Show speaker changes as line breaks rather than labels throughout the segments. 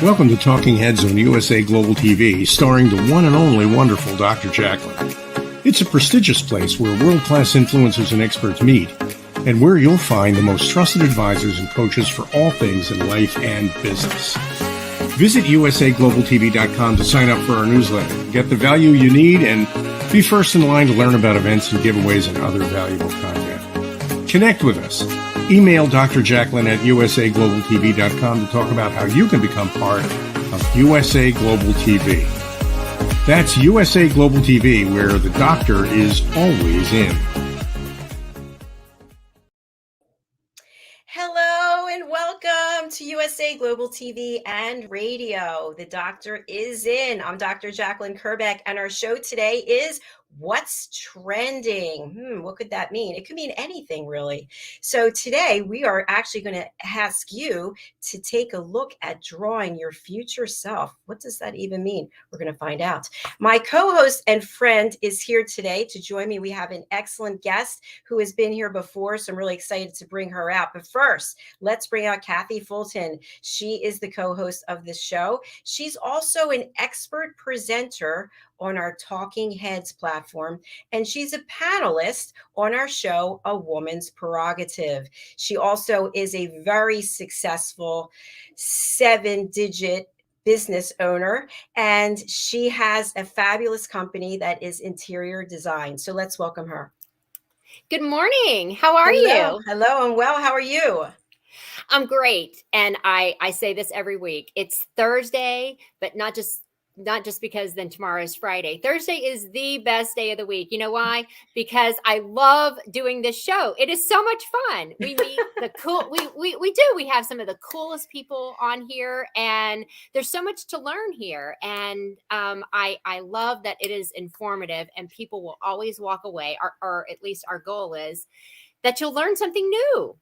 Welcome to Talking Heads on USA Global TV, starring the one and only wonderful Dr. JACALYN. It's a prestigious place where world-class influencers and experts meet, and where you'll find the most trusted advisors and coaches for all things in life and business. Visit usaglobaltv.com to sign up for our newsletter, get the value you need, and be first in line to learn about events and giveaways and other valuable content. Connect with us. Email Dr. JACALYN at usaglobaltv.com to talk about how you can become part of USA Global TV. That's USA Global TV, where the doctor is always in.
Hello and welcome to USA Global TV and Radio. The doctor is in. I'm Dr. JACALYN KERBECK, and our show today is What's Trending? What could that mean? It could mean anything, really. So today we are actually going to ask you to take a look at drawing your future self. What does that even mean? We're going to find out. My co-host and friend is here today to join me. We have an excellent guest who has been here before, so I'm really excited to bring her out. But first, let's bring out KATHY Fulton. She is the co-host of this show. She's also an expert presenter on our Talking Heads platform, and she's a panelist on our show, A Woman's Prerogative. She also is a very successful 7-digit business owner, and she has a fabulous company that is interior design. So let's welcome her.
Good morning. How are you?
Hello, I'm well. How are you?
I'm great. And I say this every week. It's Thursday, but not just because then tomorrow is Friday. Thursday is the best day of the week. You know why? Because I love doing this show. It is so much fun. We meet the cool, we have some of the coolest people on here, and there's so much to learn here. And I love that it is informative, and people will always walk away, or at least our goal is that you'll learn something new.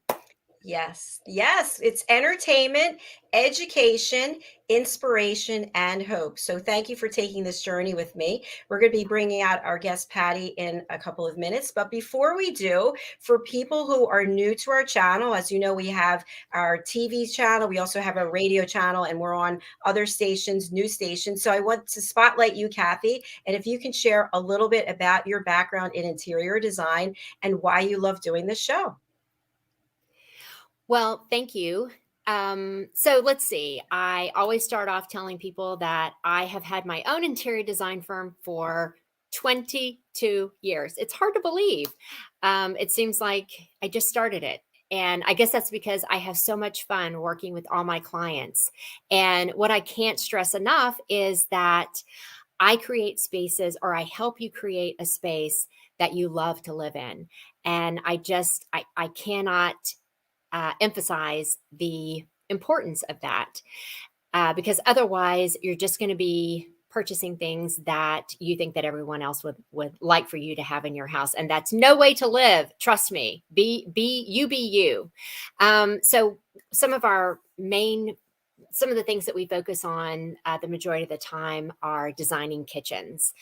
Yes. It's entertainment, education, inspiration, and hope. So thank you for taking this journey with me. We're going to be bringing out our guest, Patti, in a couple of minutes. But before we do, for people who are new to our channel, as you know, we have our TV channel. We also have a radio channel, and we're on other stations, new stations. So I want to spotlight you, KATHY. And if you can share a little bit about your background in interior design and why you love doing this show.
Well, thank you. So let's see. I always start off telling people that I have had my own interior design firm for 22 years. It's hard to believe. It seems like I just started it. And I guess that's because I have so much fun working with all my clients. And what I can't stress enough is that I create spaces, or I help you create a space that you love to live in. And I cannot emphasize the importance of that, because otherwise you're just going to be purchasing things that you think that everyone else would like for you to have in your house. And that's no way to live. Trust me, be you. So some of the things that we focus on the majority of the time are designing kitchens.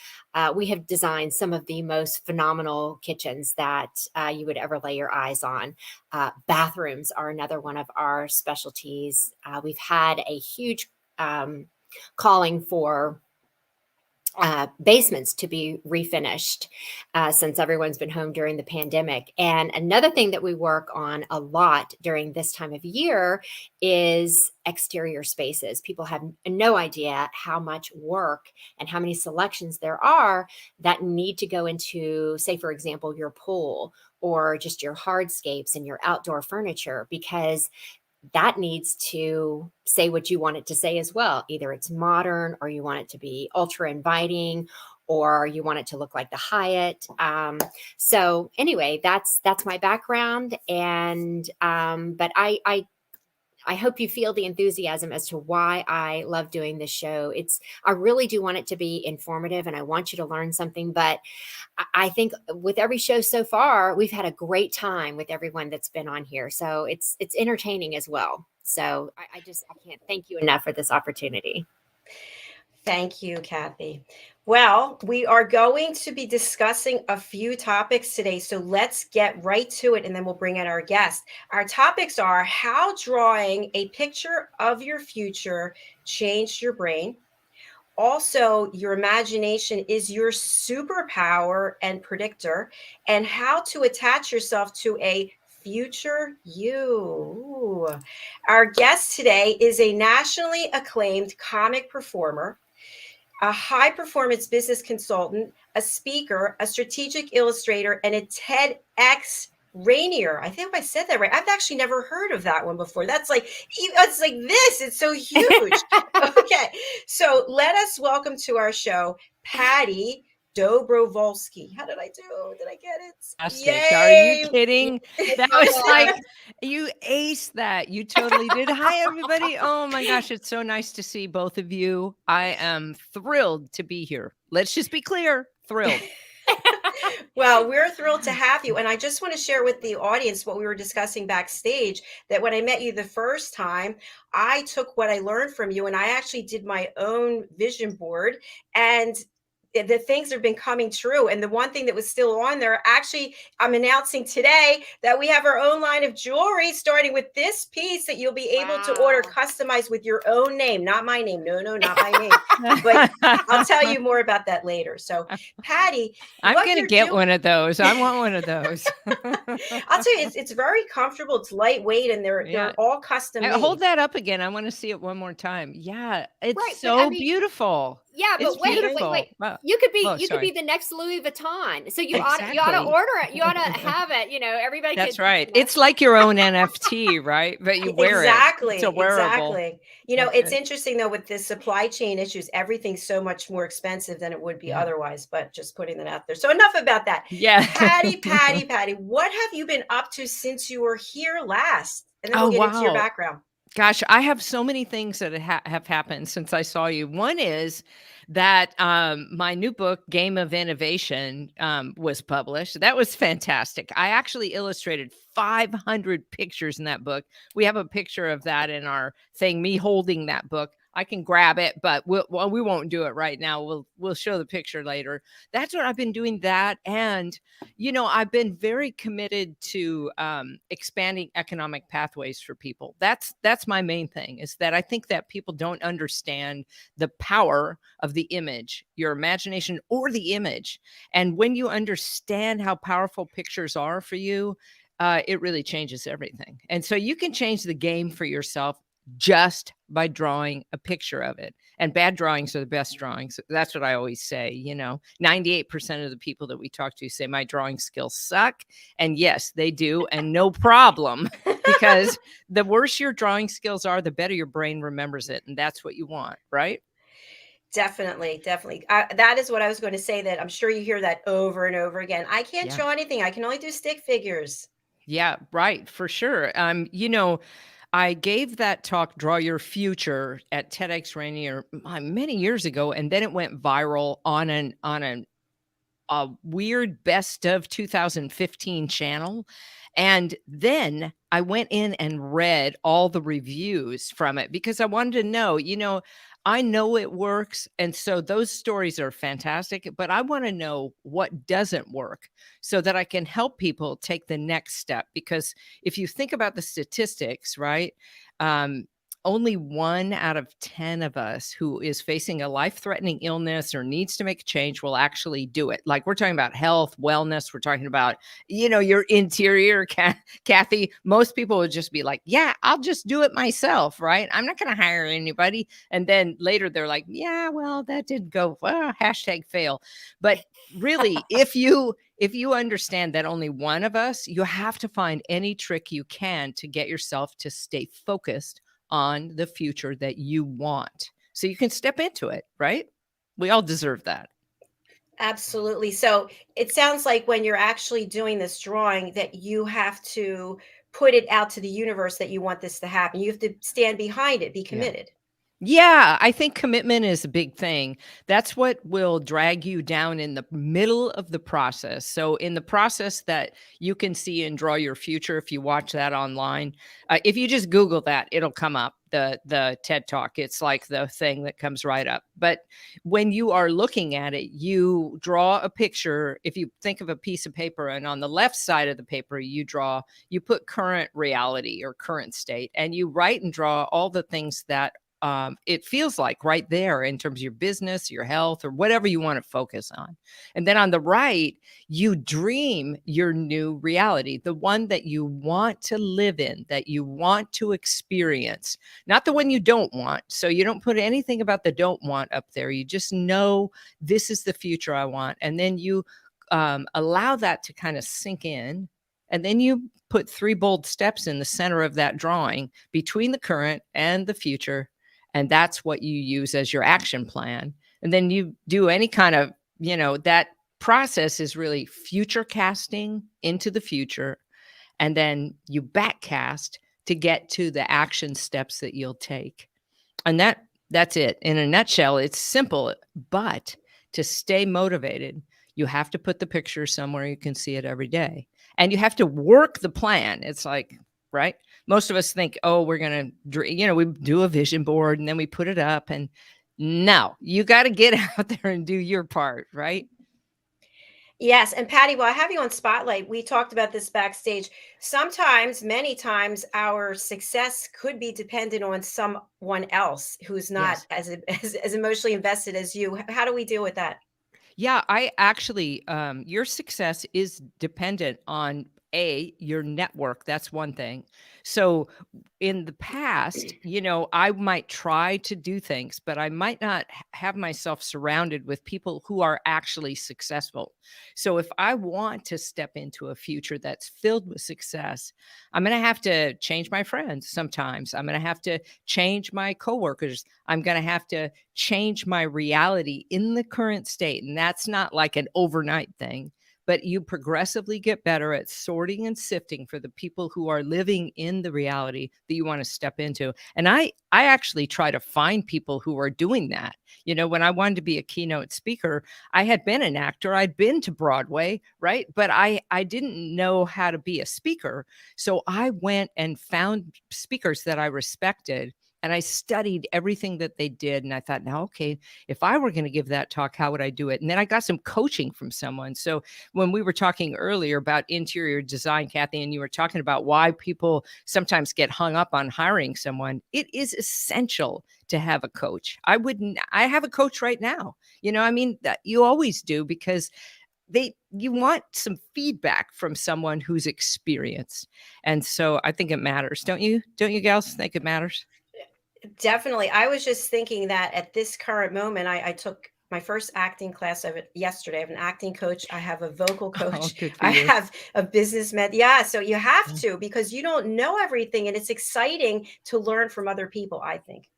We have designed some of the most phenomenal kitchens that you would ever lay your eyes on. Bathrooms are another one of our specialties. We've had a huge calling for basements to be refinished since everyone's been home during the pandemic. And another thing that we work on a lot during this time of year is exterior spaces. People have no idea how much work and how many selections there are that need to go into, say, for example, your pool or just your hardscapes and your outdoor furniture, because that needs to say what you want it to say as well. Either it's modern, or you want it to be ultra inviting, or you want it to look like the Hyatt. So anyway, that's my background. And, but I hope you feel the enthusiasm as to why I love doing this show. I really do want it to be informative, and I want you to learn something. But I think with every show so far, we've had a great time with everyone that's been on here. So it's entertaining as well. So I can't thank you enough for this opportunity.
Thank you, Kathy. Well, we are going to be discussing a few topics today, so let's get right to it and then we'll bring in our guest. Our topics are how drawing a picture of your future changed your brain. Also, your imagination is your superpower and predictor, and how to attach yourself to a future you. Our guest today is a nationally acclaimed comic performer, a high performance business consultant, a speaker, a strategic illustrator, and a TEDxRainier. I think I said that right. I've actually never heard of that one before. That's like, it's like this. It's so huge. Okay. So let us welcome to our show, Patti Dobrowolski. How did I do? Did I get it?
Fantastic. Are you
Yay.
kidding? That was like, you aced that. You totally did. Hi, everybody. Oh my gosh, it's so nice to see both of you. I am thrilled to be here. Let's just be clear. Thrilled.
Well, we're thrilled to have you. And I just want to share with the audience what we were discussing backstage, that when I met you the first time, I took what I learned from you and I actually did my own vision board, and the things have been coming true. And the one thing that was still on there, actually, I'm announcing today that we have our own line of jewelry, starting with this piece that you'll be able to order customized with your own name, not my name. No, not my name. But I'll tell you more about that later. So, Patti,
I'm going to get one of those. I want one of those.
I'll tell you, it's very comfortable. It's lightweight, and they're all custom made.
Hold that up again. I want to see it one more time. Yeah, it's
Right,
so beautiful.
Yeah, but wait.
Wow.
You could be
Oh,
could be the next Louis Vuitton. So you
Exactly.
ought to order it. You ought to have it. You know, everybody.
That's right. It's like your own NFT, right? But you wear
Exactly.
it. It's a wearable.
Exactly. You know, it's interesting though, with the supply chain issues, everything's so much more expensive than it would be otherwise. But just putting that out there. So enough about that.
Yeah.
Patti, what have you been up to since you were here last? And then we'll get into your background.
Gosh, I have so many things that have happened since I saw you. One is that my new book, Game of Innovation, was published. That was fantastic. I actually illustrated 500 pictures in that book. We have a picture of that in our thing, me holding that book. I can grab it, but we won't do it right now. We'll show the picture later. That's what I've been doing that. And, you know, I've been very committed to expanding economic pathways for people. That's my main thing, is that I think that people don't understand the power of the image, your imagination or the image. And when you understand how powerful pictures are for you, it really changes everything. And so you can change the game for yourself just by drawing a picture of it. And bad drawings are the best drawings. That's what I always say. You know, 98% of the people that we talk to say my drawing skills suck. And yes, they do. And no problem, because the worse your drawing skills are, the better your brain remembers it. And that's what you want, right?
Definitely. That is what I was going to say, that I'm sure you hear that over and over again. I can't draw anything. I can only do stick figures.
Yeah, right. For sure. You know, I gave that talk, Draw Your Future, at TEDxRainier many years ago, and then it went viral on a weird best of 2015 channel. And then I went in and read all the reviews from it, because I wanted to know, you know, I know it works. And so those stories are fantastic, but I want to know what doesn't work so that I can help people take the next step. Because if you think about the statistics, right? Only 1 out of 10 of us who is facing a life-threatening illness or needs to make a change will actually do it. Like, we're talking about health, wellness. We're talking about, you know, your interior, Kathy. Most people would just be like, yeah, I'll just do it myself, right? I'm not going to hire anybody. And then later they're like, yeah, well, that didn't go well, #fail. But really, if you understand that only one of us, you have to find any trick you can to get yourself to stay focused on the future that you want, so you can step into it, right? We all deserve that.
Absolutely. So it sounds like when you're actually doing this drawing, that you have to put it out to the universe that you want this to happen. You have to stand behind it, be committed.
Yeah, I think commitment is a big thing. That's what will drag you down in the middle of the process. So, in the process that you can see and draw your future, if you watch that online, if you just Google that, it'll come up. The TED Talk. It's like the thing that comes right up. But when you are looking at it, you draw a picture. If you think of a piece of paper, and on the left side of the paper, you put current reality or current state, and you write and draw all the things that it feels like right there in terms of your business, your health, or whatever you want to focus on. And then on the right, you dream your new reality, the one that you want to live in, that you want to experience, not the one you don't want. So you don't put anything about the don't want up there. You just know this is the future I want. And then you allow that to kind of sink in. And then you put 3 bold steps in the center of that drawing between the current and the future, and that's what you use as your action plan. And then you do any kind of, that process is really future casting into the future. And then you back cast to get to the action steps that you'll take. And that's it. In a nutshell, it's simple, but to stay motivated, you have to put the picture somewhere you can see it every day. And you have to work the plan. It's like, right? Most of us think, oh, we're going to, we do a vision board and then we put it up. And no, you got to get out there and do your part, right?
Yes, and Patty, while I have you on Spotlight, we talked about this backstage. Sometimes, many times, our success could be dependent on someone else who's not
Yes.
as emotionally invested as you. How do we deal with that?
Yeah, I actually, your success is dependent on your network. That's one thing. So in the past, I might try to do things, but I might not have myself surrounded with people who are actually successful. So if I want to step into a future that's filled with success, I'm going to have to change my friends sometimes. I'm going to have to change my coworkers. I'm going to have to change my reality in the current state. And that's not like an overnight thing, but you progressively get better at sorting and sifting for the people who are living in the reality that you want to step into. And I actually try to find people who are doing that. When I wanted to be a keynote speaker, I had been an actor, I'd been to Broadway, right? But I didn't know how to be a speaker. So I went and found speakers that I respected, and I studied everything that they did. And I thought, now, okay, if I were going to give that talk, how would I do it? And then I got some coaching from someone. So when we were talking earlier about interior design, Kathy, and you were talking about why people sometimes get hung up on hiring someone, it is essential to have a coach. I have a coach right now. That you always do, because you want some feedback from someone who's experienced. And so I think it matters. Don't you gals think it matters?
Definitely. I was just thinking that at this current moment, I took my first acting class of it yesterday. I have an acting coach. I have a vocal
Oh,
coach.
good for
I
you.
have a business med. Yeah. So you have to, because you don't know everything. And it's exciting to learn from other people, I think.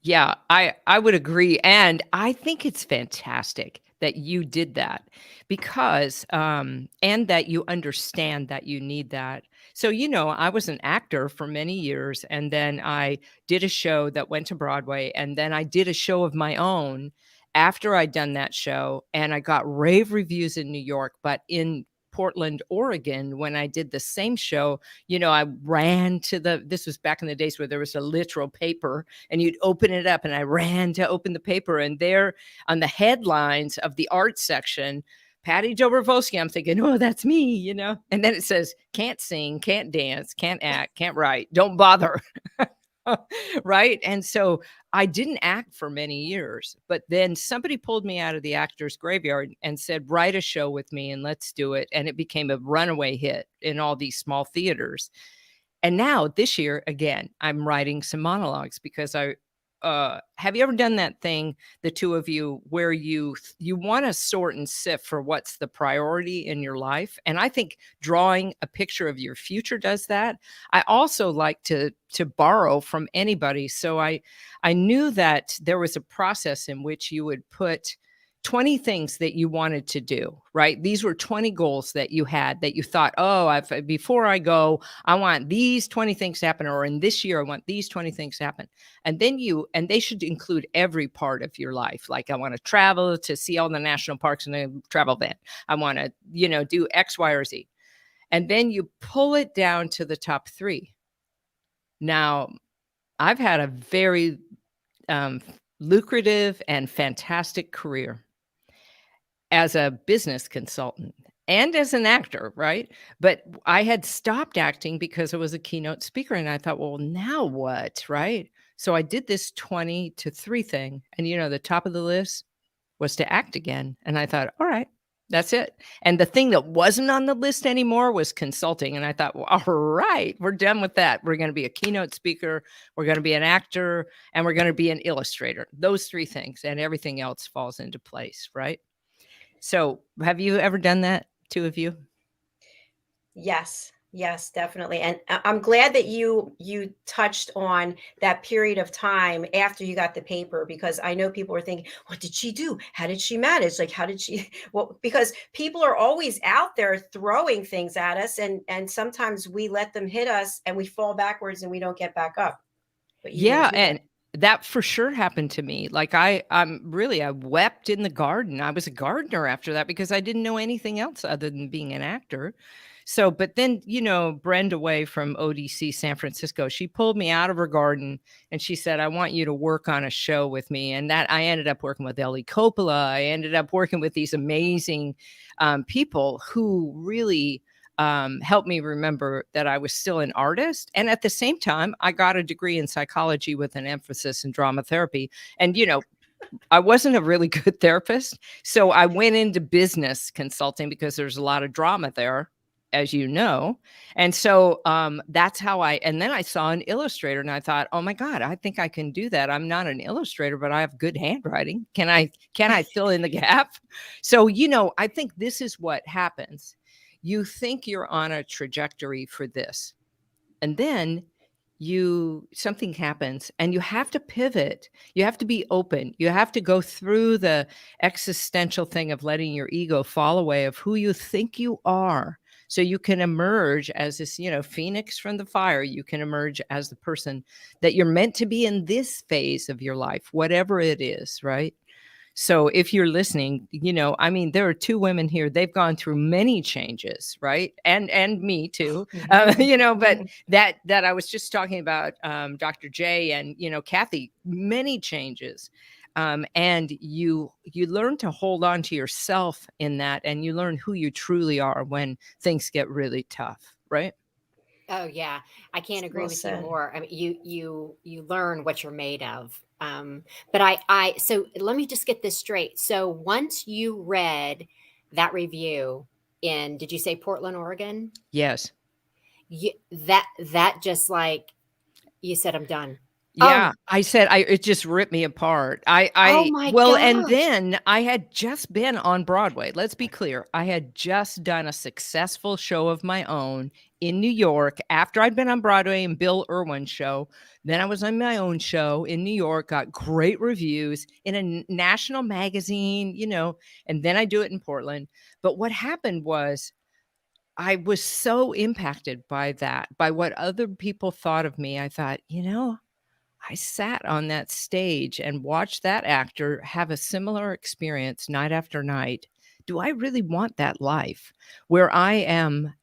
Yeah, I would agree, and I think it's fantastic that you did that, because and that you understand that you need that. So, I was an actor for many years, and then I did a show that went to Broadway, and then I did a show of my own after I'd done that show, and I got rave reviews in New York, but in Portland, Oregon, when I did the same show, I ran to this was back in the days where there was a literal paper and you'd open it up, and I ran to open the paper, and there on the headlines of the art section, Patti Dobrowolski, I'm thinking, oh, that's me, and then it says, can't sing, can't dance, can't act, can't write, don't bother. Right. And so I didn't act for many years, but then somebody pulled me out of the actor's graveyard and said, write a show with me and let's do it. And it became a runaway hit in all these small theaters. And now this year, again, I'm writing some monologues, because have you ever done that thing, the two of you, where you want to sort and sift for what's the priority in your life? And I think drawing a picture of your future does that. I also like to borrow from anybody. So I knew that there was a process in which you would put 20 things that you wanted to do, right? These were 20 goals that you had that you thought, oh, before I go, I want these 20 things to happen, or in this year, I want these 20 things to happen. And then and they should include every part of your life. Like, I want to travel to see all the national parks in a travel van. I want to, do X, Y, or Z. And then you pull it down to the top 3. Now, I've had a very lucrative and fantastic career as a business consultant and as an actor, right? But I had stopped acting because I was a keynote speaker, and I thought, well, now what, right? So I did this 20 to 3 thing, and the top of the list was to act again. And I thought, all right, that's it. And the thing that wasn't on the list anymore was consulting. And I thought, well, all right, we're done with that. We're going to be a keynote speaker, we're going to be an actor, and we're going to be an illustrator. Those 3 things, and everything else falls into place, right? So have you ever done that, 2 of you?
Yes. Yes, definitely. And I'm glad that you touched on that period of time after you got the paper, because I know people are thinking, what did she do? How did she manage? Like, how did she, well, because people are always out there throwing things at us, and sometimes we let them hit us and we fall backwards and we don't get back up. But you didn't do that.
And that for sure happened to me. Like, I wept in the garden. I was a gardener after that because I didn't know anything else other than being an actor. So, but then, Brenda Way from ODC San Francisco, she pulled me out of her garden and she said, I want you to work on a show with me. And that I ended up working with Ellie Coppola. I ended up working with these amazing people who really helped me remember that I was still an artist. And at the same time, I got a degree in psychology with an emphasis in drama therapy. And, I wasn't a really good therapist. So I went into business consulting because there's a lot of drama there, as you know. And so that's how and then I saw an illustrator and I thought, oh my God, I think I can do that. I'm not an illustrator, but I have good handwriting. Can I fill in the gap? So, I think this is what happens. You think you're on a trajectory for this, and then something happens and you have to pivot. You have to be open. You have to go through the existential thing of letting your ego fall away of who you think you are, so you can emerge as this, phoenix from the fire. You can emerge as the person that you're meant to be in this phase of your life, whatever it is, right? So if you're listening, there are 2 women here. They've gone through many changes, right? And me too, but that I was just talking about Dr. J and, Kathy, many changes. And you learn to hold on to yourself in that, and you learn who you truly are when things get really tough, right?
Oh yeah, I can't agree with you more. I mean, you learn what you're made of. But so let me just get this straight. So once you read that review did you say Portland, Oregon?
Yes.
That just like you said, I'm done.
Yeah, I said it just ripped me apart.
Oh my
And
gosh.
then I had just been on Broadway. Let's be clear. I had just done a successful show of my own in New York after I'd been on Broadway and Bill Irwin's show. Then I was on my own show in New York, got great reviews in a national magazine, and then I do it in Portland. But what happened was I was so impacted by that, by what other people thought of me. I thought, I sat on that stage and watched that actor have a similar experience night after night. Do I really want that life where I am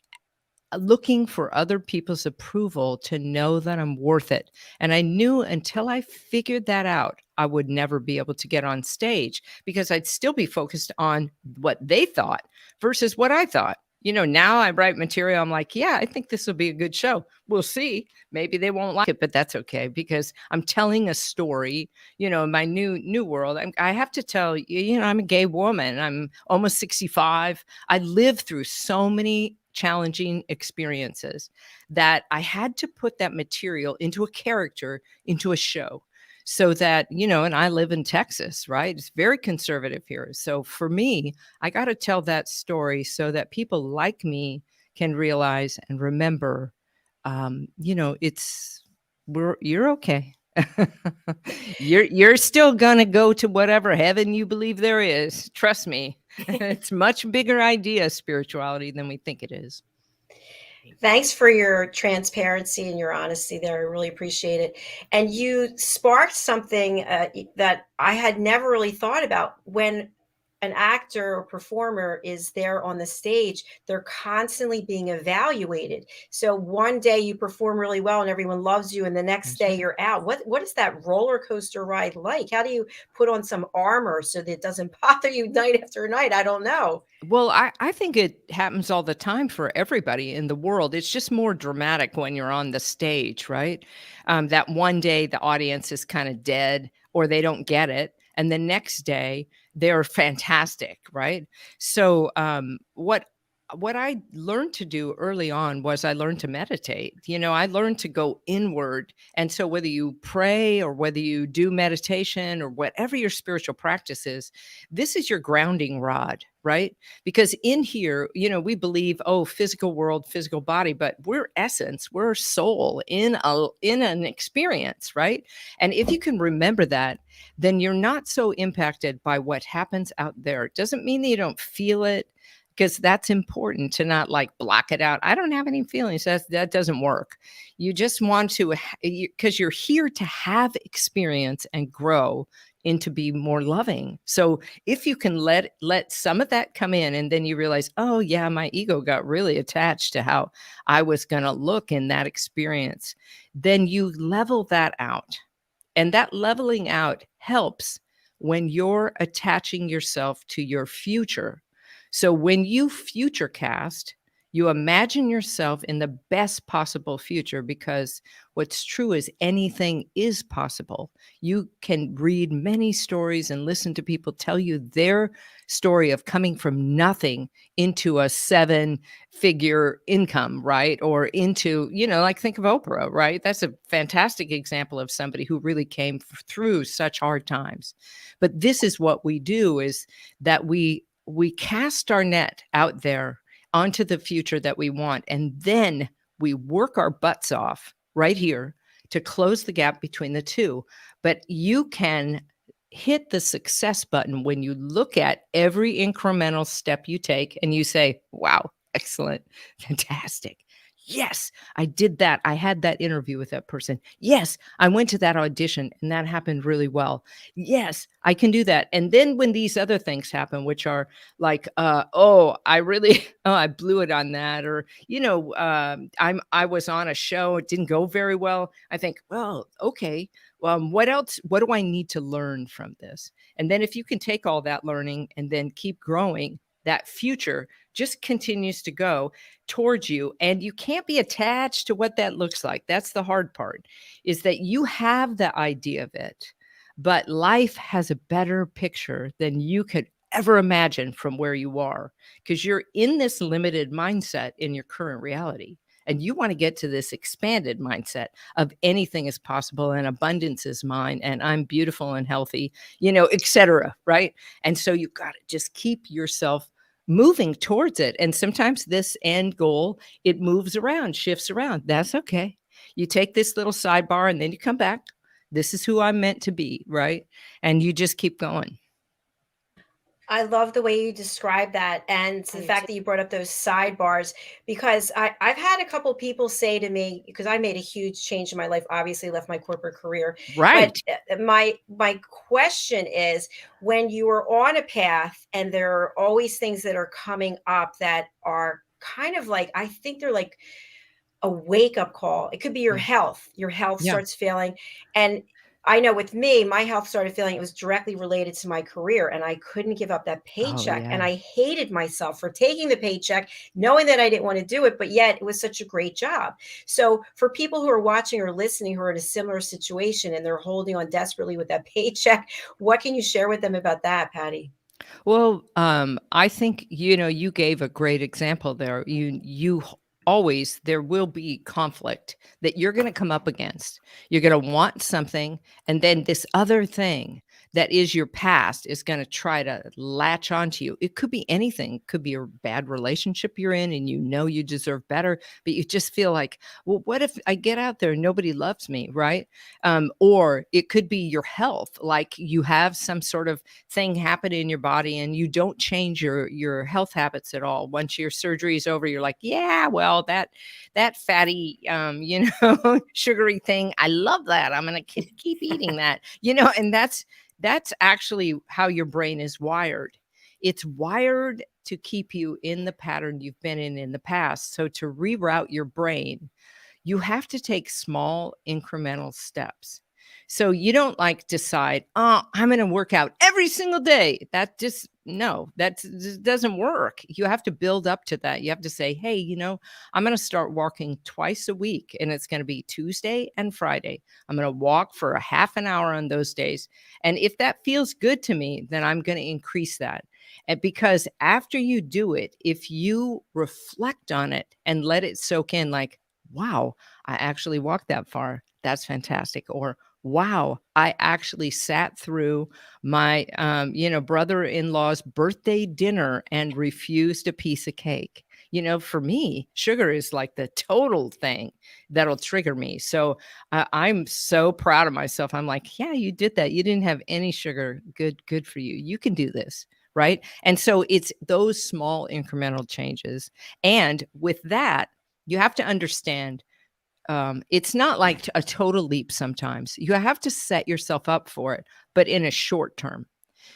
looking for other people's approval to know that I'm worth it? And I knew until I figured that out, I would never be able to get on stage because I'd still be focused on what they thought versus what I thought. Now I write material. I'm like, yeah, I think this will be a good show. We'll see. Maybe they won't like it, but that's okay because I'm telling a story, in my new world. I have to tell you, I'm a gay woman. I'm almost 65. I lived through so many challenging experiences that I had to put that material into a character, into a show. So that, and I live in Texas, right? It's very conservative here. So for me, I got to tell that story so that people like me can realize and remember, you're okay. You're still gonna go to whatever heaven you believe there is. Trust me. It's much bigger idea, spirituality, than we think it is.
Thanks for your transparency and your honesty there. I really appreciate it. And you sparked something that I had never really thought about. When an actor or performer is there on the stage, they're constantly being evaluated. So one day you perform really well and everyone loves you, and the next
That's
day
right.
you're out. What is that roller coaster ride like? How do you put on some armor so that it doesn't bother you night after night? I don't know.
Well, I think it happens all the time for everybody in the world. It's just more dramatic when you're on the stage, right? That one day the audience is kind of dead or they don't get it. And the next day they're fantastic, right? So what I learned to do early on was I learned to meditate. I learned to go inward. And so whether you pray or whether you do meditation or whatever your spiritual practice is, this is your grounding rod, right? Because in here, we believe, oh, physical world, physical body, but we're essence, we're soul in an experience, right? And if you can remember that, then you're not so impacted by what happens out there. It doesn't mean that you don't feel it, because that's important to not like block it out. I don't have any feelings. That doesn't work. You just want to, because you're here to have experience and grow into be more loving. So if you can let some of that come in, and then you realize, oh yeah, my ego got really attached to how I was going to look in that experience, then you level that out. And that leveling out helps when you're attaching yourself to your future. So when you future cast, you imagine yourself in the best possible future, because what's true is anything is possible. You can read many stories and listen to people tell you their story of coming from nothing into a 7-figure income, right? Or into, like think of Oprah, right? That's a fantastic example of somebody who really came through such hard times. But this is what we do, is that we cast our net out there onto the future that we want. And then we work our butts off right here to close the gap between the two. But you can hit the success button when you look at every incremental step you take and you say, wow, excellent, fantastic. Yes, I did that. I had that interview with that person. Yes, I went to that audition and that happened really well. Yes, I can do that. And then when these other things happen, which are like, I really, I blew it on that. Or, I was on a show, it didn't go very well. I think, well, okay, what else? What do I need to learn from this? And then if you can take all that learning and then keep growing, that future just continues to go towards you. And you can't be attached to what that looks like. That's the hard part, is that you have the idea of it, but life has a better picture than you could ever imagine from where you are, because you're in this limited mindset in your current reality. And you want to get to this expanded mindset of anything is possible and abundance is mine and I'm beautiful and healthy, etc. Right. And so you've got to just keep yourself moving towards it. And sometimes this end goal, it moves around, shifts around. That's okay. You take this little sidebar and then you come back. This is who I'm meant to be. Right. And you just keep going.
I love the way you describe that, and
I
the
do
fact
too.
that you brought up those sidebars, because I've had a couple people say to me, because I made a huge change in my life, obviously left my corporate career. But
Right.
my question is, when you are on a path and there are always things that are coming up that are kind of like, I think they're like a wake up call. It could be your
Yeah.
health. Your health
Yeah.
starts failing. And I know with me, my health started failing. It was directly related to my career, and I couldn't give up that
Oh,
paycheck. And
yeah.
I hated myself for taking the paycheck, knowing that I didn't want to do it, but yet it was such a great job. So, for people who are watching or listening who are in a similar situation and they're holding on desperately with that paycheck, what can you share with them about that, Patty?
Well, I think, you gave a great example there. Always, there will be conflict that you're going to come up against. You're going to want something, and then this other thing that is your past is going to try to latch onto you. It could be anything. It could be a bad relationship you're in and you know you deserve better, but you just feel like, well, what if I get out there and nobody loves me, right? Or it could be your health, like you have some sort of thing happen in your body and you don't change your health habits at all. Once your surgery is over, you're like, yeah, well, that fatty, sugary thing, I love that. I'm going to keep eating that, and that's actually how your brain is wired. It's wired to keep you in the pattern you've been in the past. So to reroute your brain, you have to take small incremental steps. So you don't like decide, oh, I'm going to work out every single day. That just doesn't work. You have to build up to that. You have to say, hey, I'm going to start walking twice a week and it's going to be Tuesday and Friday. I'm going to walk for a half an hour on those days. And if that feels good to me, then I'm going to increase that. And because after you do it, if you reflect on it and let it soak in, like, wow, I actually walked that far. That's fantastic. Or, wow, I actually sat through my, brother-in-law's birthday dinner and refused a piece of cake. For me, sugar is like the total thing that'll trigger me. So I'm so proud of myself. I'm like, yeah, you did that. You didn't have any sugar. Good for you. You can do this. Right. And so it's those small incremental changes. And with that, you have to understand it's not like a total leap sometimes. You have to set yourself up for it, but in a short term.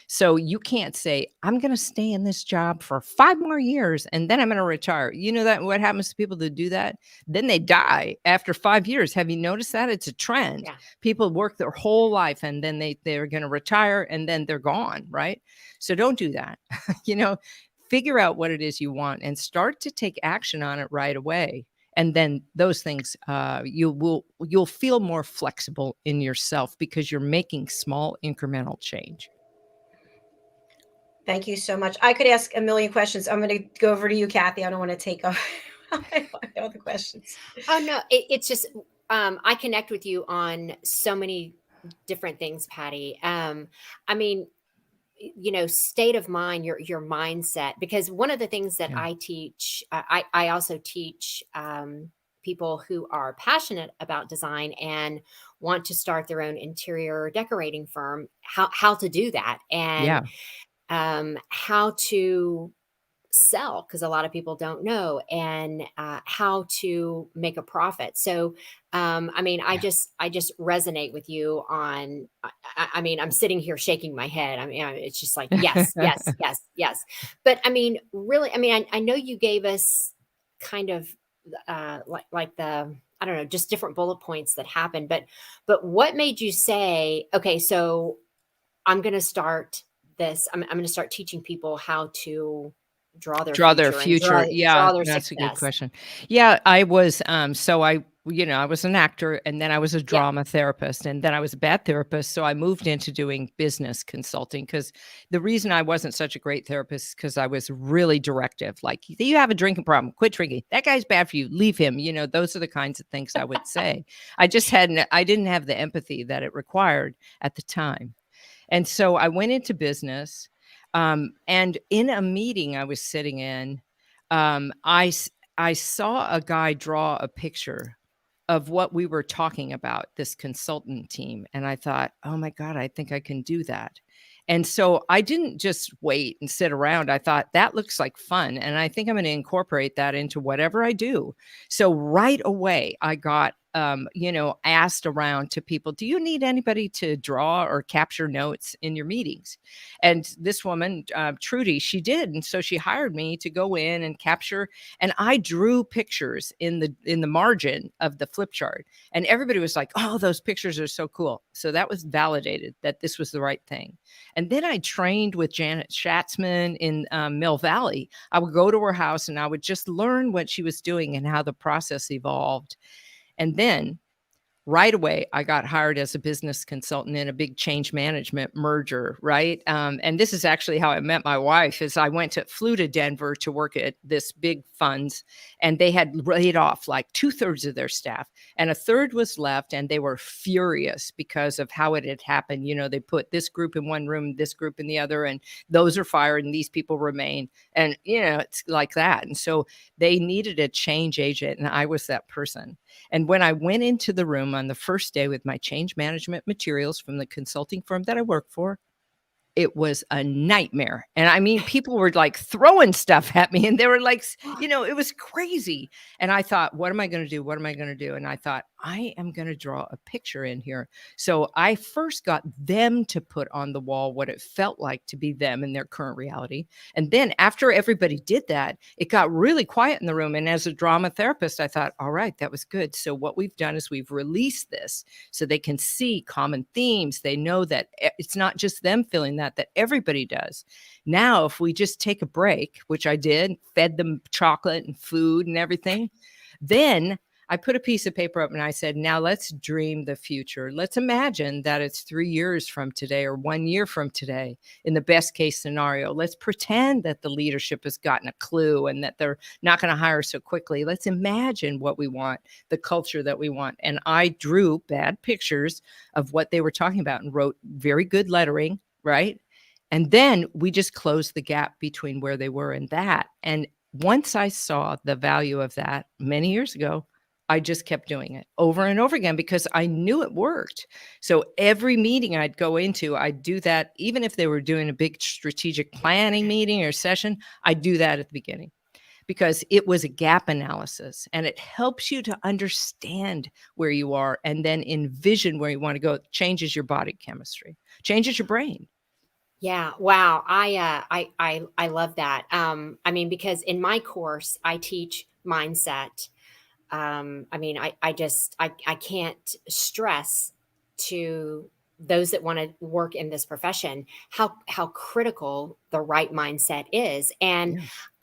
So you can't say, I'm going to stay in this job for 5 more years and then I'm going to retire. You know that what happens to people that do that? Then they die after 5 years. Have you noticed that? It's a trend.
Yeah.
People work their whole life and then they're going to retire and then they're gone, right? So don't do that. Figure out what it is you want and start to take action on it right away. And then those things, you'll feel more flexible in yourself because you're making small incremental change.
Thank you so much. I could ask a million questions. I'm going to go over to you, Kathy. I don't want to take up all the questions.
Oh no, it's just I connect with you on so many different things, Patti. I mean, state of mind, your mindset, because one of the things that
Yeah.
I teach, I also teach people who are passionate about design and want to start their own interior decorating firm, how to do that, and how to sell, because a lot of people don't know, and how to make a profit. So I just resonate with you on, I'm sitting here shaking my head. It's just like, yes, yes, yes, yes. But really, I know you gave us kind of like the, I don't know, just different bullet points that happened, but what made you say, okay, so I'm going to start this, I'm going to start teaching people how to draw their
future.
and
Yeah,
draw their
that's a good
success.
question. Yeah, I was so I was an actor and then I was a drama therapist and then I was a bad therapist, so I moved into doing business consulting because the reason I wasn't such a great therapist is because I was really directive. Like, you have a drinking problem, quit drinking. That guy's bad for you, leave him. Those are the kinds of things I would say. I didn't have the empathy that it required at the time. And so I went into business. And in a meeting I was sitting in, I saw a guy draw a picture of what we were talking about, this consultant team. And I thought, oh my God, I think I can do that. And so I didn't just wait and sit around. I thought, that looks like fun. And I think I'm going to incorporate that into whatever I do. So right away, I got asked around to people, do you need anybody to draw or capture notes in your meetings? And this woman, Trudy, she did. And so she hired me to go in and capture. And I drew pictures in the margin of the flip chart. And everybody was like, oh, those pictures are so cool. So that was validated that this was the right thing. And then I trained with Janet Schatzman in Mill Valley. I would go to her house and I would just learn what she was doing and how the process evolved. And then right away, I got hired as a business consultant in a big change management merger, right? And this is actually how I met my wife. Is I flew to Denver to work at this big funds, and they had laid off like 2/3 of their staff, and a third was left, and they were furious because of how it had happened. You know, they put this group in one room, this group in the other, and those are fired, and these people remain, and it's like that. And so they needed a change agent, and I was that person. And when I went into the room on the first day with my change management materials from the consulting firm that I work for, it was a nightmare. And I mean, people were like throwing stuff at me, and they were like, it was crazy. And I thought, what am I going to do? What am I going to do? And I thought, I am going to draw a picture in here. So I first got them to put on the wall what it felt like to be them in their current reality. And then after everybody did that, it got really quiet in the room. And as a drama therapist, I thought, all right, that was good. So what we've done is we've released this so they can see common themes. They know that it's not just them feeling that everybody does. Now, if we just take a break, which I did, fed them chocolate and food and everything, then I put a piece of paper up and I said, now let's dream the future. Let's imagine that it's 3 years from today or 1 year from today in the best case scenario. Let's pretend that the leadership has gotten a clue and that they're not going to hire so quickly. Let's imagine what we want, the culture that we want. And I drew bad pictures of what they were talking about and wrote very good lettering, right? And then we just closed the gap between where they were and that. And once I saw the value of that many years ago, I just kept doing it over and over again because I knew it worked. So every meeting I'd go into, I'd do that. Even if they were doing a big strategic planning meeting or session, I'd do that at the beginning because it was a gap analysis and it helps you to understand where you are and then envision where you want to go. It changes your body chemistry, changes your brain.
Yeah. Wow. I love that. I mean, because in my course, I teach mindset. I mean, I can't stress to those that want to work in this profession how critical the right mindset is. And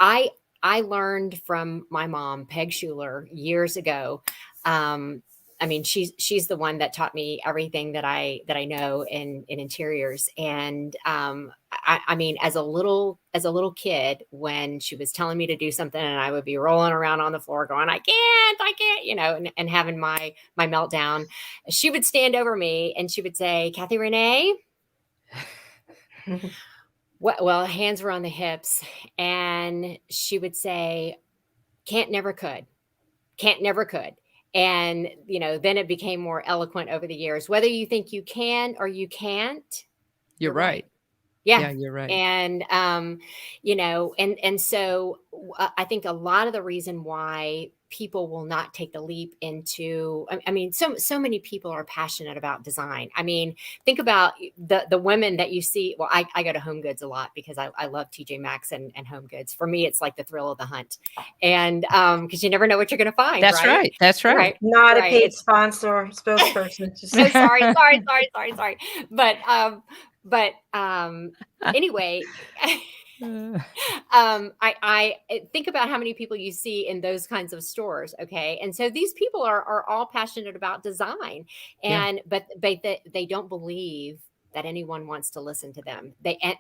Yeah.
I learned from my mom, Peg Schuler, years ago. I mean, she's the one that taught me everything that I know in interiors. And I mean, as a little kid, when she was telling me to do something, and I would be rolling around on the floor, going, I can't, and having my meltdown, she would stand over me and she would say, Kathy Renee. Well, hands were on the hips, and she would say, can't, never could. Can't, never could. And, then it became more eloquent over the years. Whether you think you can or you can't,
You're right.
Yeah.
Yeah, you're right.
And, and so I think a lot of the reason why people will not take the leap into, I mean, so many people are passionate about design. I mean, think about the women that you see. Well, I go to Home Goods a lot because I love TJ Maxx and Home Goods. For me, it's like the thrill of the hunt. And because you never know what you're going to find.
That's right. That's right.
Not a paid sponsor or spokesperson. Just
sorry. But anyway, I think about how many people you see in those kinds of stores. Okay. And so these people are all passionate about design, and, but they don't believe that anyone wants to listen to them.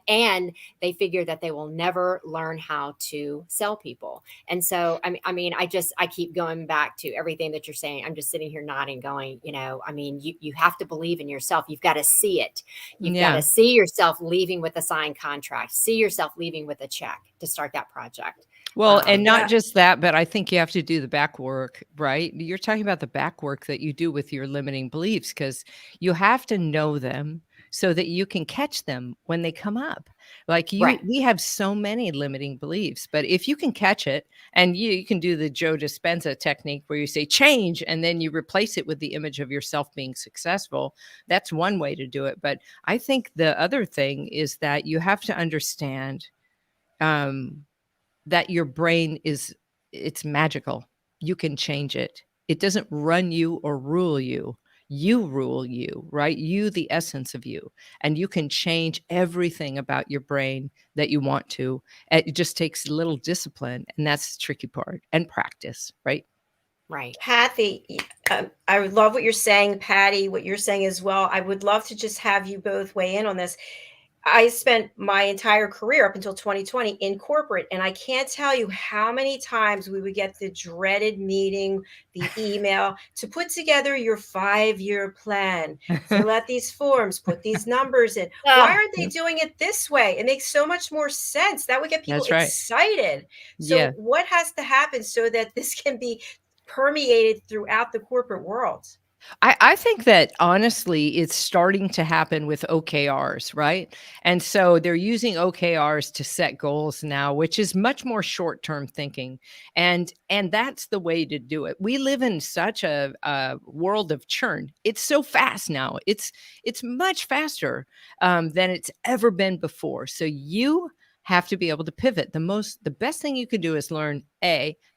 And they figure that they will never learn how to sell people. And so, I mean, I keep going back to everything that you're saying. I'm just sitting here nodding, going, I mean, you have to believe in yourself. You've got to see it. You've got to see yourself leaving with a signed contract, see yourself leaving with a check to start that project.
Well, and not just that, but I think you have to do the back work, right? You're talking about the back work that you do with your limiting beliefs, because you have to know them so that you can catch them when they come up. Like we have so many limiting beliefs, but if you can catch it, and you can do the Joe Dispenza technique where you say change, and then you replace it with the image of yourself being successful. That's one way to do it. But I think the other thing is that you have to understand that your brain it's magical. You can change it. It doesn't run you or rule you. You rule you, right? You, the essence of you. And you can change everything about your brain that you want to. It just takes a little discipline. And that's the tricky part, and practice, right?
Right.
Kathy, I would love what you're saying, Patty, what you're saying as well. I would love to just have you both weigh in on this. I spent my entire career up until 2020 in corporate, and I can't tell you how many times we would get the dreaded meeting, the email to put together your 5-year plan, fill out these forms, put these numbers in. Why
Ah,
aren't they doing it this way? It makes so much more sense. That would get people
That's right.
excited.
Yeah.
So, what has to happen so that this can be permeated throughout the corporate world?
I think that honestly, it's starting to happen with OKRs, right? And so they're using OKRs to set goals now, which is much more short-term thinking. And that's the way to do it. We live in such a world of churn. It's so fast now. It's much faster than it's ever been before. So you have to be able to pivot. The best thing you can do is learn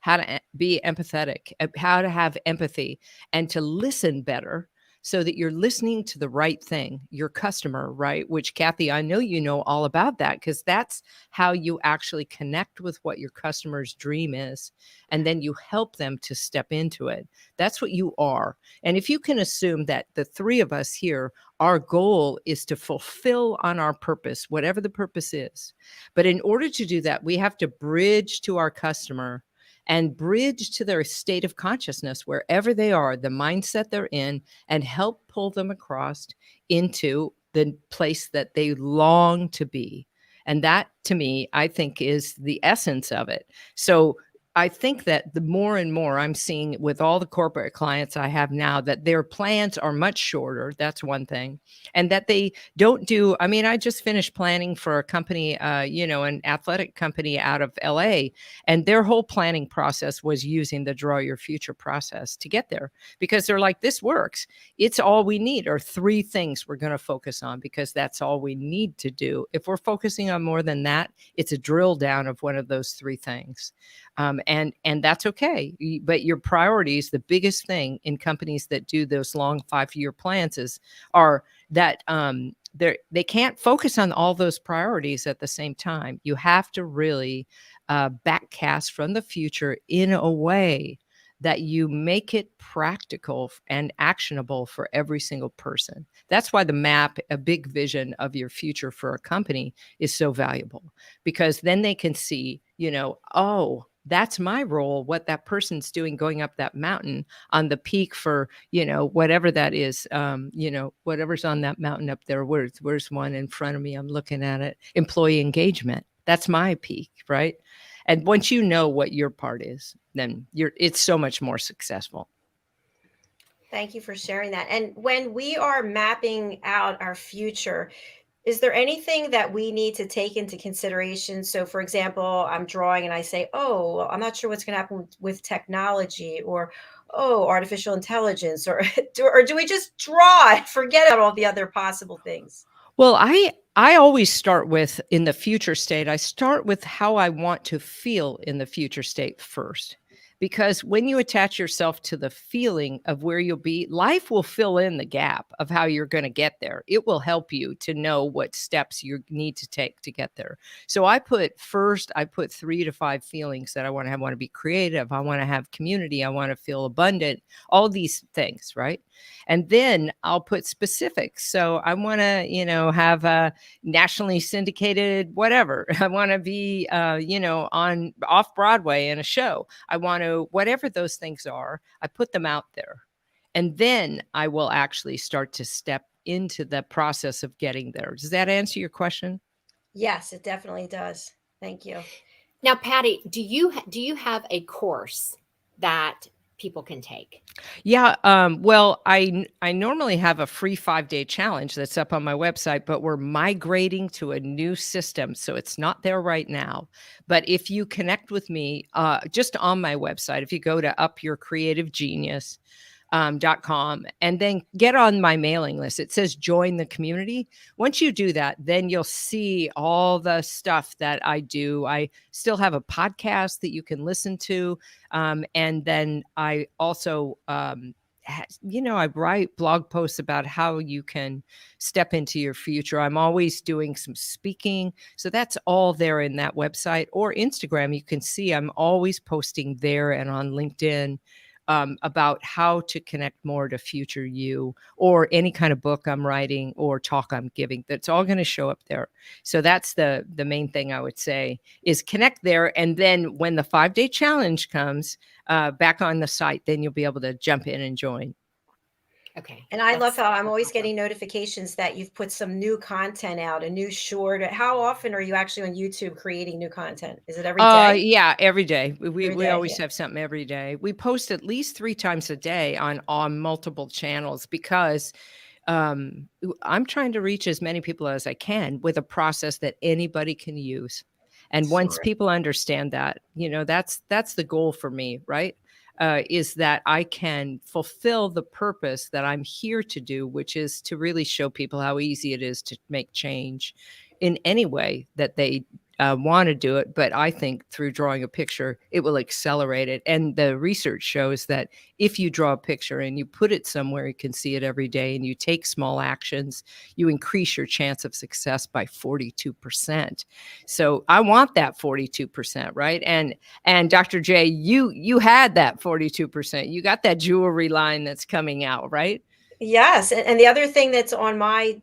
how to be empathetic, how to have empathy, and to listen better so that you're listening to the right thing, your customer, right? Which, Kathy, I know you know all about that because that's how you actually connect with what your customer's dream is. And then you help them to step into it. That's what you are. And if you can assume that the three of us here, our goal is to fulfill on our purpose, whatever the purpose is. But in order to do that, we have to bridge to our customer and bridge to their state of consciousness, wherever they are, the mindset they're in, and help pull them across into the place that they long to be. And that, to me, I think is the essence of it. So I think that the more and more I'm seeing with all the corporate clients I have now, that their plans are much shorter. That's one thing. And that they don't do, I mean, I just finished planning for a company, an athletic company out of LA, and their whole planning process was using the Draw Your Future process to get there because they're like, this works. It's all we need are 3 things we're going to focus on because that's all we need to do. If we're focusing on more than that, it's a drill down of one of those 3 things. And that's okay. But your priorities, the biggest thing in companies that do those long 5-year plans are that they can't focus on all those priorities at the same time. You have to really backcast from the future in a way that you make it practical and actionable for every single person. That's why the map, a big vision of your future for a company, is so valuable because then they can see, oh, that's my role, what that person's doing going up that mountain on the peak for, whatever that is, whatever's on that mountain up there. Where's one in front of me? I'm looking at it. Employee engagement. That's my peak, right? And once you know what your part is, then it's so much more successful.
Thank you for sharing that. And when we are mapping out our future, is there anything that we need to take into consideration? So, for example, I'm drawing and I say, oh, well, I'm not sure what's going to happen with technology or, oh, artificial intelligence, or, or do we just draw and forget about all the other possible things?
Well, I always start with in the future state, I start with how I want to feel in the future state first. Because when you attach yourself to the feeling of where you'll be, life will fill in the gap of how you're going to get there. It will help you to know what steps you need to take to get there. So I put 3 to 5 feelings that I want to have. I want to be creative. I want to have community. I want to feel abundant. All these things, right? And then I'll put specifics. So I want to, have a nationally syndicated whatever. I want to be, on off Broadway in a show. I want to, whatever those things are, I put them out there. And then I will actually start to step into the process of getting there. Does that answer your question?
Yes, it definitely does. Thank you.
now, Patty, do you have a course that people can take?
Yeah. Well, I normally have a free 5-day challenge that's up on my website, but we're migrating to a new system, so it's not there right now. But if you connect with me, just on my website, if you go to upyourcreativegenius.com and then get on my mailing list. It says join the community. Once you do that, then you'll see all the stuff that I do. I still have a podcast that you can listen to. And then I also, I write blog posts about how you can step into your future. I'm always doing some speaking. So that's all there in that website or Instagram. You can see I'm always posting there and on LinkedIn about how to connect more to future you, or any kind of book I'm writing or talk I'm giving. That's all going to show up there. So that's the main thing I would say, is connect there. And then when the 5-day challenge comes back on the site, then you'll be able to jump in and join.
Okay.
And I love how I'm always getting notifications that you've put some new content out, a new short. How often are you actually on YouTube creating new content? Is it every day?
Yeah, every day. We
Every day,
always
yeah.
have something every day. We post at least 3 times a day on multiple channels, because I'm trying to reach as many people as I can with a process that anybody can use. And once
Sure.
people understand that, that's the goal for me, right? Is that I can fulfill the purpose that I'm here to do, which is to really show people how easy it is to make change in any way that they want to do it. But I think through drawing a picture, it will accelerate it. And the research shows that if you draw a picture and you put it somewhere you can see it every day, and you take small actions, you increase your chance of success by 42%. So I want that 42%, right? And Dr. J, you had that 42%. You got that jewelry line that's coming out, right?
Yes. And the other thing that's on my,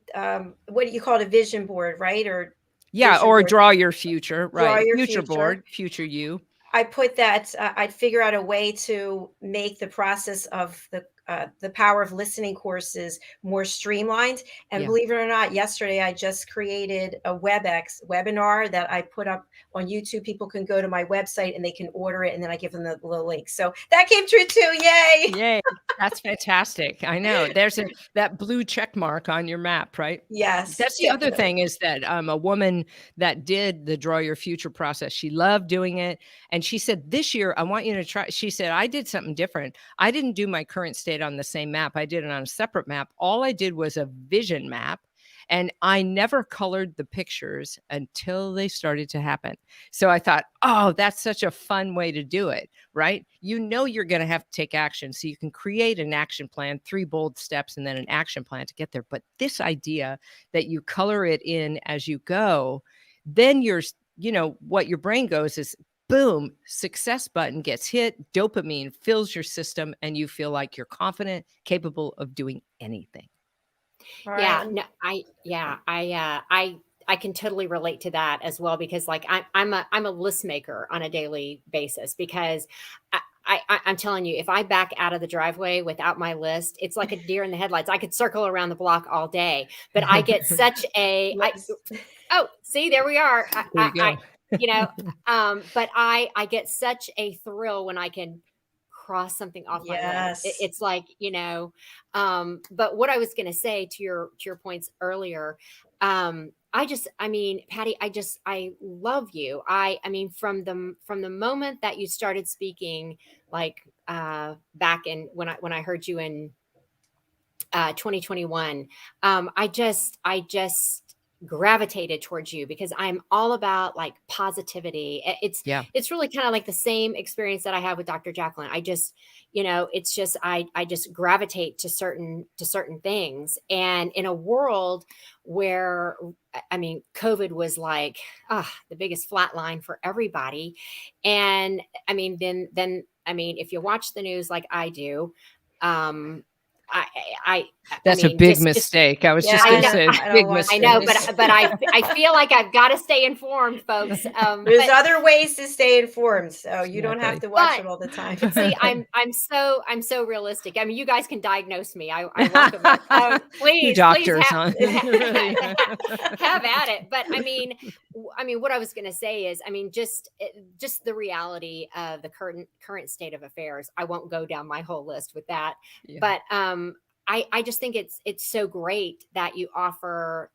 what do you call it? A vision board, right? Or
Yeah,
vision
or
board,
draw your future,
draw
right?
your
Future
future.
board, future you.
I put that, I'd figure out a way to make the process of the power of listening courses more streamlined. And
Yeah.
believe it or not, yesterday I just created a WebEx webinar that I put up on YouTube. People can go to my website and they can order it, and then I give them the link. So that came true too. Yay!
Yay. That's fantastic. I know. There's that blue check mark on your map, right?
Yes,
That's the other
definitely.
thing, is that a woman that did the Draw Your Future process, she loved doing it. And she said, this year, I want you to try. She said, I did something different. I didn't do my current state on the same map. I did it on a separate map. All I did was a vision map. And I never colored the pictures until they started to happen. So I thought, oh, that's such a fun way to do it, right? You're going to have to take action. So you can create an action plan, 3 bold steps, and then an action plan to get there. But this idea that you color it in as you go, then what your brain goes is, boom, success button gets hit, dopamine fills your system, and you feel like you're confident, capable of doing anything.
All
Yeah,
right.
no, I can totally relate to that as well, because like I'm a list maker on a daily basis, because I'm telling you, if I back out of the driveway without my list, it's like a deer in the headlights. I could circle around the block all day, but I get such a
Yes.
oh, see, there we are.
There you go.
But I get such a thrill when I can cross something off my list.
Yes.
It's like, but what I was going to say to your points earlier, Patti, I love you. I mean, from the moment that you started speaking, like, back in when I heard you in 2021, I just gravitated towards you, because I'm all about like positivity.
Yeah.
It's really kind of like the same experience that I have with Dr. JACALYN. I just, it's just I just gravitate to certain things. And in a world where, I mean, COVID was like the biggest flat line for everybody. And I mean, then I mean, if you watch the news like I do, I
That's a
mean,
big
just
mistake. I was
Yeah,
just
I
going to
know,
say,
I don't
big
watch
I
the
know,
mistake.
but I feel like I've got to stay informed, folks.
There's
But
other ways to stay informed, so you don't have
Exactly.
to watch
but
it all the time.
see, I'm so realistic. I mean, you guys can diagnose me. I welcome it.
You
Please
doctors,
have
huh?
have at it. But I mean, what I was going to say is, I mean, just the reality of the current state of affairs. I won't go down my whole list with that,
Yeah.
but I just think it's so great that you offer,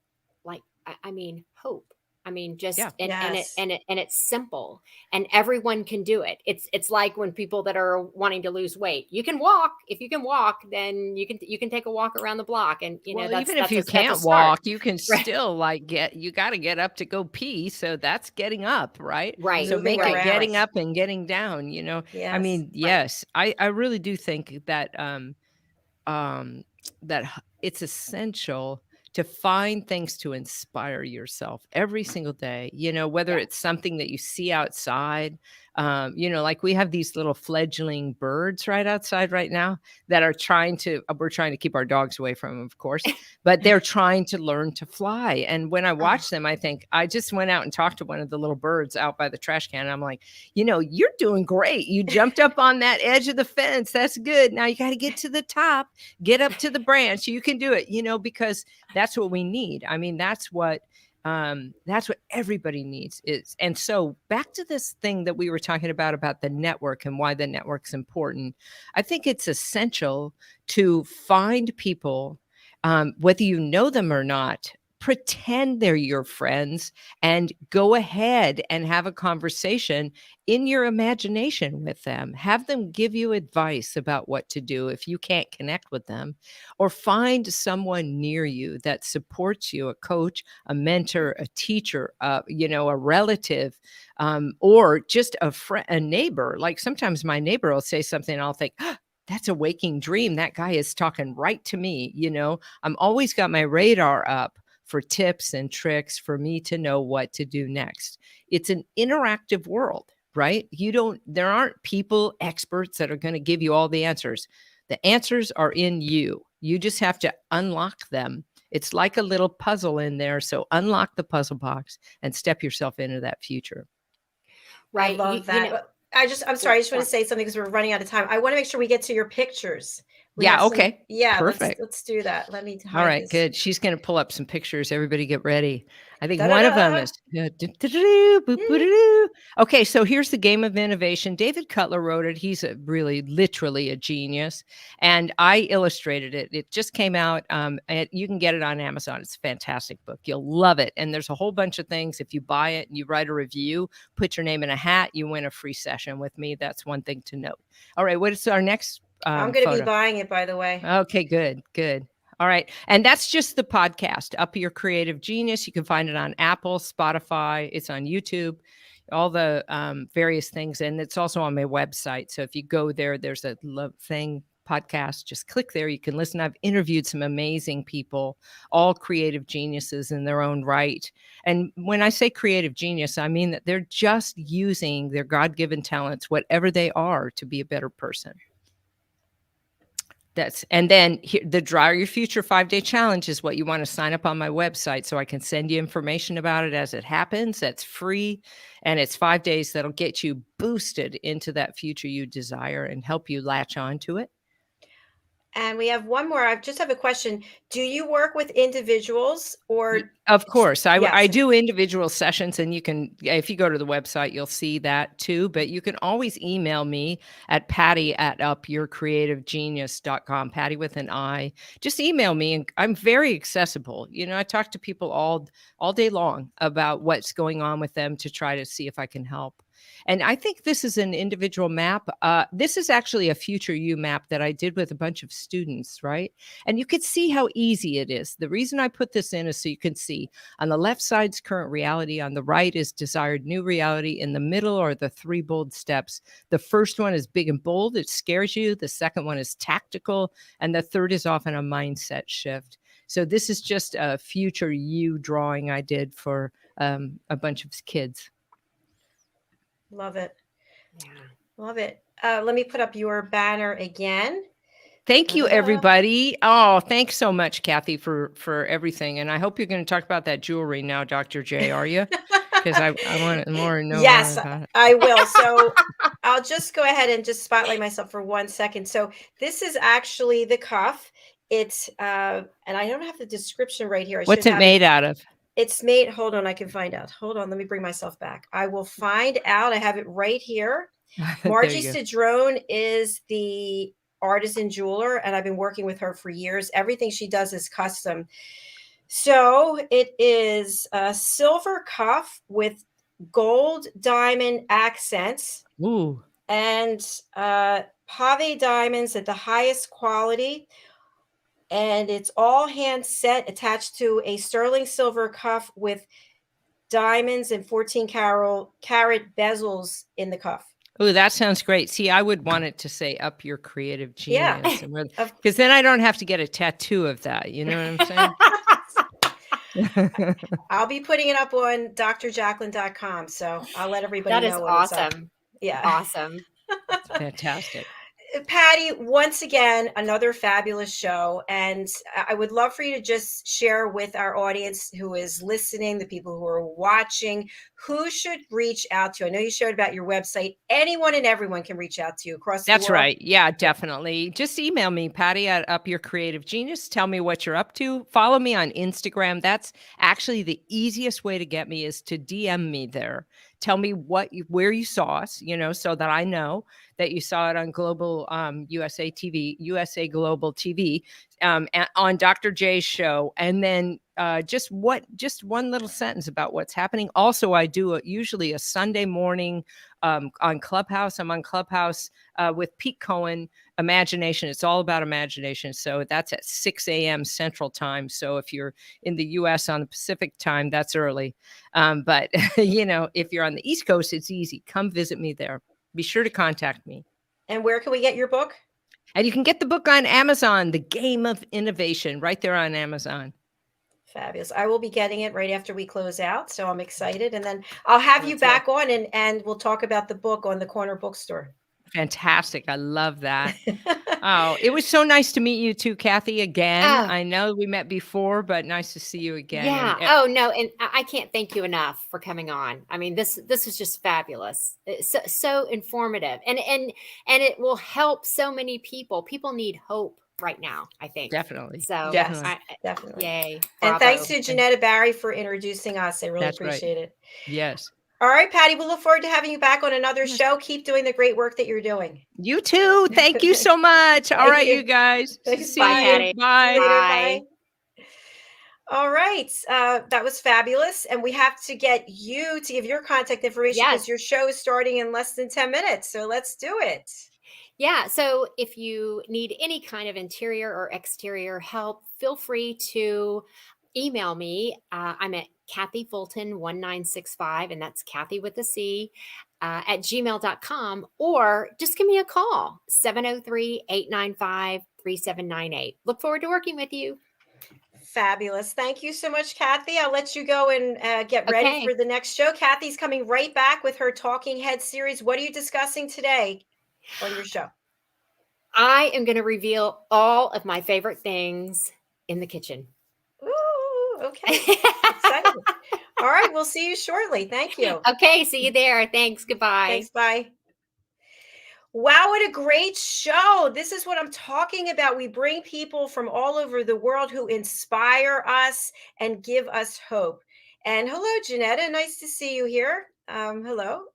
like, I mean, hope. I mean, just
Yeah.
Yes.
and it's simple, and everyone can do it. It's like when people that are wanting to lose weight, you can walk. If you can walk, then you can take a walk around the block, and
Well,
that's
even if you
that's a
can't
start.
walk, you can
Right.
still you got to get up to go pee. So that's getting up, right?
Right.
So
Moving
make it
around.
getting up and getting down, I
Yes.
mean,
Right.
yes, I really do think that, that it's essential to find things to inspire yourself every single day, whether it's something that you see outside. Like we have these little fledgling birds right outside right now that are we're trying to keep our dogs away from them, of course, but they're trying to learn to fly. And when I watch them, I think I just went out and talked to one of the little birds out by the trash can. And I'm like, you're doing great. You jumped up on that edge of the fence. That's good. Now you got to get to the top, get up to the branch. You can do it, because that's what we need. I mean, that's what everybody needs is. And so back to this thing that we were talking about the network and why the network's important. I think it's essential to find people, whether you know them or not, pretend they're your friends and go ahead and have a conversation in your imagination with them. Have them give you advice about what to do if you can't connect with them, or find someone near you that supports you, a coach, a mentor, a teacher, a relative, or just a neighbor. Like sometimes my neighbor will say something and I'll think, that's a waking dream. That guy is talking right to me. I'm always got my radar up for tips and tricks for me to know what to do next. It's an interactive world, right? There aren't people, experts that are going to give you all the answers. The answers are in you. You just have to unlock them. It's like a little puzzle in there. So unlock the puzzle box and step yourself into that future.
Right. I love that. I'm sorry. I just want to say something because we're running out of time. I want to make sure we get to your pictures.
Okay.
Yeah.
Perfect.
Let's do that. Let me.
All right. Good. She's going to pull up some pictures. Everybody get ready. I think one of them is. Okay. So here's the game of innovation. David Cutler wrote it. He's literally a genius. And I illustrated it. It just came out. And you can get it on Amazon. It's a fantastic book. You'll love it. And there's a whole bunch of things. If you buy it and you write a review, put your name in a hat, you win a free session with me. That's one thing to note. All right. What is our next?
I'm going to be buying it, by the way.
Okay, good. All right. And that's just the podcast, Up Your Creative Genius. You can find it on Apple, Spotify. It's on YouTube, all the various things. And it's also on my website. So if you go there, there's a podcast. Just click there. You can listen. I've interviewed some amazing people, all creative geniuses in their own right. And when I say creative genius, I mean that they're just using their God-given talents, whatever they are, to be a better person. And then the Draw Your Future 5-day challenge is what you want to sign up on my website so I can send you information about it as it happens. That's free. And it's 5 days that'll get you boosted into that future you desire and help you latch on to it.
And we have one more. I just have a question. Do you work with individuals or?
Of course. I do individual sessions, and you can, if you go to the website, you'll see that too. But you can always email me at Patti@upyourcreativegenius.com, Patti with an I. Just email me, and I'm very accessible. I talk to people all day long about what's going on with them to try to see if I can help. And I think this is an individual map. This is actually a future you map that I did with a bunch of students, right? And you can see how easy it is. The reason I put this in is so you can see on the left side's current reality, on the right is desired new reality, in the middle are the 3 bold steps. The first one is big and bold. It scares you. The second one is tactical. And the third is often a mindset shift. So this is just a future you drawing I did for a bunch of kids.
Love it. Yeah. Love it. Let me put up your banner again.
Thank you, everybody. Oh, thanks so much, Kathy, for everything. And I hope you're going to talk about that jewelry now, Dr. J, are you? Because I want more to know.
Yes,
about it.
I will. So I'll just go ahead and just spotlight myself for 1 second. So this is actually the cuff. It's, and I don't have the description right here.
What's it made out of?
It's made, hold on, I can find out. Hold on, let me bring myself back. I will find out. I have it right here. Margie Cedrone is the artisan jeweler, and I've been working with her for years. Everything she does is custom. So it is a silver cuff with gold diamond accents.
Ooh.
And pave diamonds at the highest quality. And it's all hand set, attached to a sterling silver cuff with diamonds and 14 carat bezels in the cuff.
Oh, that sounds great. See, I would want it to say Up Your Creative Genius.
Yeah.
Because then I don't have to get a tattoo of that. You know what I'm saying?
I'll be putting it up on drjacalyn.com. So I'll let everybody
That is
know when it's up.
awesome.
Yeah.
Awesome.
Fantastic.
Patty, once again, another fabulous show. And I would love for you to just share with our audience who is listening, the people who are watching, who should reach out to. I know you shared about your website. Anyone and everyone can reach out to you across the
That's
world.
right. Yeah, definitely. Just email me, Patty at Up Your Creative Genius. Tell me what you're up to. Follow me on Instagram. That's actually the easiest way to get me, is to DM me there. Tell me where you saw us, so that I know that you saw it on Global USA TV, USA Global TV, on Dr. J's show. And then just one little sentence about what's happening. Also, I do usually a Sunday morning on Clubhouse. I'm on Clubhouse with Pete Cohen, Imagination. It's all about imagination. So that's at 6 a.m. Central Time. So if you're in the U.S. on the Pacific Time, that's early. But, if you're on the East Coast, it's easy. Come visit me there. Be sure to contact me.
And where can we get your book?
And you can get the book on Amazon, The Game of Innovation, right there on Amazon.
Fabulous. I will be getting it right after we close out. So I'm excited. And then I'll have you back on and we'll talk about the book on the Corner Bookstore.
Fantastic. I love that. Oh, it was so nice to meet you too, Kathy, again.
Oh.
I know we met before, but nice to see you again.
Yeah.
And,
Oh, no. And I can't thank you enough for coming on. I mean, this is just fabulous. It's so informative, and it will help so many people. People need hope right now, I think.
Definitely.
So
Definitely.
Definitely.
Yay.
And
Bravo.
thanks to Janetta Barry for introducing us. I really
That's right.
appreciate it.
Yes.
All right, Patty, we'll look forward to having you back on another show. Keep doing the great work that you're doing.
You too. Thank you so much. All right, you guys.
Thanks.
See
Bye,
you.
Patty.
Bye.
See you later.
Bye.
Bye. All right. That was fabulous. And we have to get you to give your contact information because your show is starting in less than 10 minutes. So let's do it.
Yeah. So if you need any kind of interior or exterior help, feel free to email me. I'm at Kathy Fulton 1965, and that's Kathy with a C, at gmail.com, or just give me a call, 703-895-3798. Look forward to working with you.
Fabulous. Thank you so much, Kathy. I'll let you go and get ready for the next show. Kathy's coming right back with her Talking Head series. What are you discussing today on your show?
I am going to reveal all of my favorite things in the kitchen.
Ooh, okay. Excited. All right. We'll see you shortly. Thank you.
Okay. See you there. Thanks. Goodbye.
Thanks. Bye. Wow, what a great show. This is what I'm talking about. We bring people from all over the world who inspire us and give us hope. And hello, Janetta. Nice to see you here. Hello.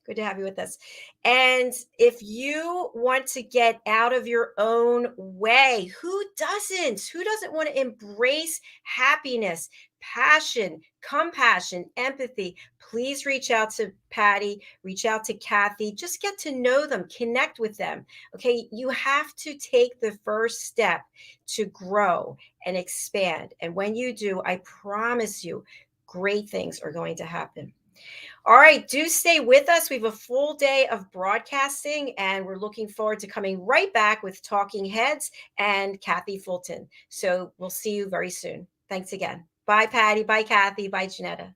Good to have you with us. And if you want to get out of your own way, who doesn't? Who doesn't want to embrace happiness, passion, compassion, empathy? Please reach out to Patty, reach out to Kathy, just get to know them, connect with them. Okay, you have to take the first step to grow and expand. And when you do, I promise you, great things are going to happen. All right, do stay with us. We have a full day of broadcasting, and we're looking forward to coming right back with Talking Heads and Kathy Fulton. So we'll see you very soon. Thanks again. Bye, Patty. Bye, Kathy. Bye, Janetta.